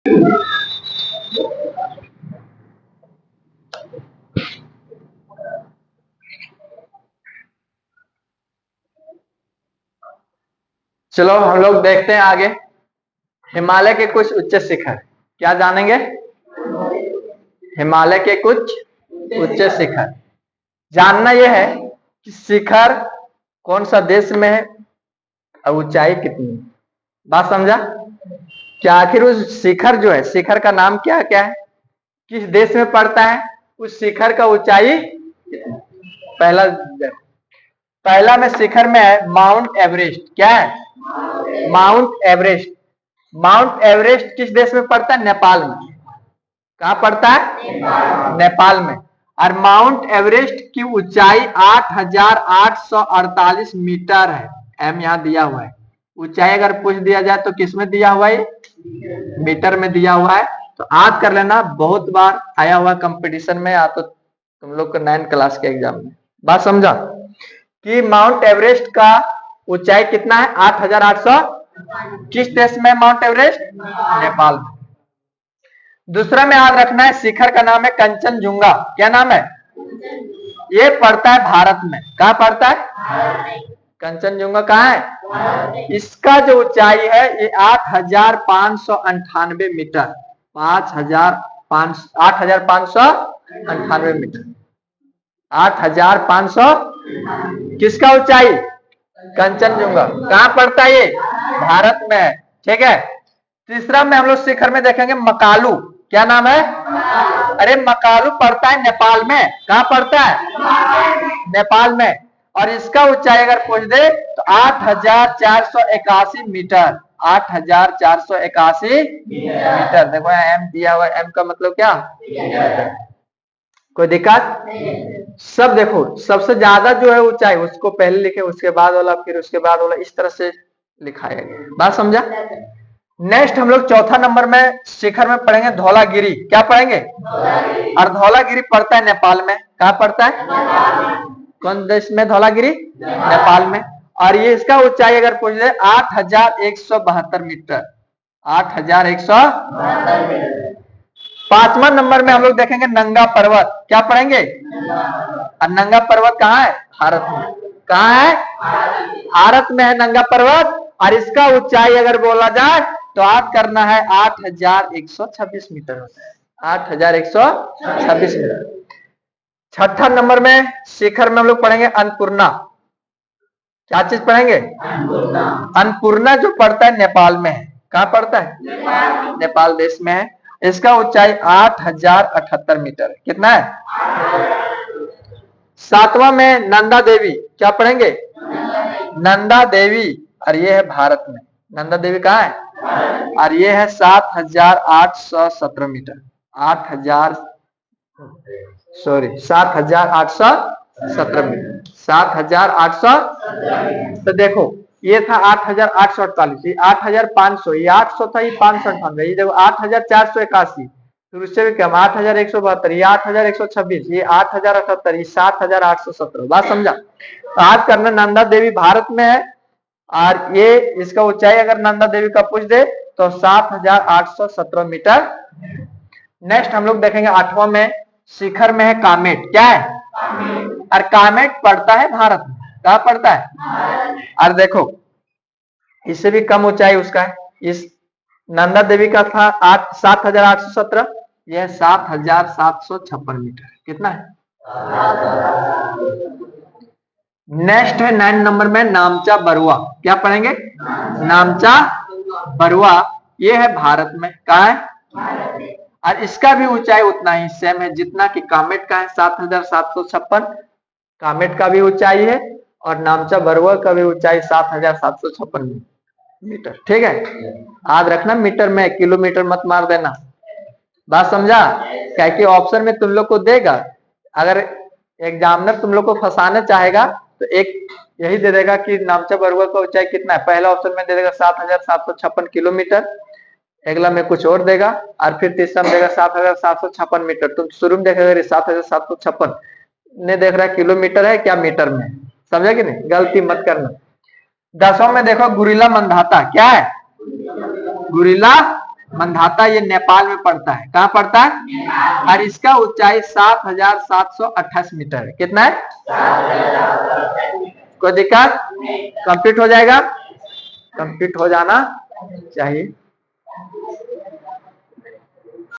चलो हम लोग देखते हैं आगे। हिमालय के कुछ उच्च शिखर क्या जानेंगे? हिमालय के कुछ उच्च शिखर जानना यह है कि शिखर कौन सा देश में है और ऊंचाई कितनी है। बात समझा? क्या आखिर उस शिखर जो है, शिखर का नाम क्या क्या है, किस देश में पड़ता है, उस शिखर का ऊंचाई? पहला में शिखर में है माउंट एवरेस्ट। क्या है? Mount Everest. माउंट एवरेस्ट किस देश में पड़ता है? नेपाल में। कहां पड़ता है? नेपाल में। और माउंट एवरेस्ट की ऊंचाई 8,848 मीटर है। एम यहां दिया हुआ है। ऊंचाई अगर पूछ दिया जाए तो किस में दिया हुआ है? मीटर में दिया हुआ है। तो आज कर लेना, बहुत बार आया हुआ कंपटीशन में, या तो तुम लोग को 9 क्लास के एग्जाम में। बात समझा कि माउंट एवरेस्ट का ऊंचाई कितना है? 8,800। किस देश में माउंट एवरेस्ट? नेपाल में। दूसरा में याद रखना है, शिखर का नाम है कंचनजुंगा। क्या नाम है? ये पड़ता है भारत में। कहां पड़ता है? कंचनजुंगा कहां है? इसका जो ऊंचाई है ये 8,598 मीटर। 8,598 मीटर। 8,500 किसका ऊंचाई? कंचनजुंगा। कहां पड़ता है? ये भारत में है। ठीक है। तीसरा में हम लोग शिखर में देखेंगे मकालू। क्या नाम है? अरे मकालू पड़ता है नेपाल में। कहां पड़ता है? नेपाल में। और इसका ऊंचाई अगर पूछ दे तो 8,481 मीटर। 8,481 मीटर। देखो एम दिया हुआ। एम का मतलब क्या? कोई दिक्कत? सब देखो, सबसे ज्यादा जो है ऊंचाई उसको पहले लिखे, उसके बाद वाला, फिर उसके बाद वाला, इस तरह से लिखाया गया। बात समझा? नेक्स्ट हम लोग चौथा नंबर में शिखर में पढ़ेंगे धौलागिरी। क्या पढ़ेंगे? और धौलागिरी पड़ता है नेपाल में। कहां पड़ता है? कौन देश में? धौलागिरी नेपाल में। और ये इसका ऊंचाई अगर पूछ ले 8,172 मीटर। 8,172 मीटर। पांचवा नंबर में हम लोग देखेंगे नंगा पर्वत। क्या पढ़ेंगे? और नंगा पर्वत कहाँ है? भारत में। कहाँ है? भारत में है नंगा पर्वत। और इसका ऊंचाई अगर बोला जाए तो याद करना है 8,126 मीटर होता है। 8,126 मीटर। छठा नंबर में शिखर में हम लोग पढ़ेंगे अन्नपूर्णा। क्या चीज पढ़ेंगे? अन्नपूर्णा जो पड़ता है नेपाल में है। कहां पड़ता है? नेपाल देश में है। इसका ऊंचाई 8,078 मीटर। कितना है? सातवां में नंदा देवी। क्या पढ़ेंगे? नंदा देवी। और ये है भारत में। नंदा देवी कहाँ है? और ये है 7,817 मीटर। 7,817 मीटर। 7,800। तो देखो ये था 8,848, ये 8,500, ये 800 था, ये 598, ये देखो 8,481, फिर उससे भी कम 8,172, ये 8,126, ये 8,078, ये 7,817। बात समझा? तो आज करना नंदा देवी भारत में है। और ये इसका ऊंचाई अगर नंदा देवी का पूछ दे तो 7,817 मीटर। नेक्स्ट हम लोग देखेंगे आठवां में शिखर में है कामेट। क्या है? और कामेट पड़ता है भारत में। कहां पड़ता है? और देखो इससे भी कम ऊंचाई उसका है। इस नंदा देवी का था 7,817, यह 7,756 मीटर। कितना है? नेक्स्ट है 9 नंबर में नामचा बरुआ। क्या पढ़ेंगे? नामचा बरुआ। ये है भारत में। कहा है? और इसका भी ऊंचाई उतना ही सेम है जितना कि कामेट का है, 7,756। कामेट का भी ऊंचाई है और नामचा बरुआ का भी ऊंचाई 7,756 मीटर। ठीक है। याद रखना मीटर में, किलोमीटर मत मार देना। बात समझा? क्या कि ऑप्शन में तुम लोग को देगा, अगर एग्जामिनर तुम लोग को फंसाना चाहेगा तो एक यही दे देगा कि नामचा बरुआ का ऊंचाई कितना है। पहला ऑप्शन में दे देगा 7,756 किलोमीटर, अगला में कुछ और देगा, और फिर तीसरा में देगा 7,756 मीटर। तुम शुरू में देखेगा 7,756 ने देख रहा है किलोमीटर है क्या मीटर में। समझा कि नहीं? गलती मत करना। 10वां में देखो गुरिल्ला मंदाता। क्या है? गुरिल्ला मंधाता ये नेपाल में पड़ता है। कहाँ पड़ता है? और इसका ऊंचाई 7,728 मीटर है। कितना है? कोई दिक्कत? कंप्लीट हो जाएगा? कंप्लीट हो जाना चाहिए।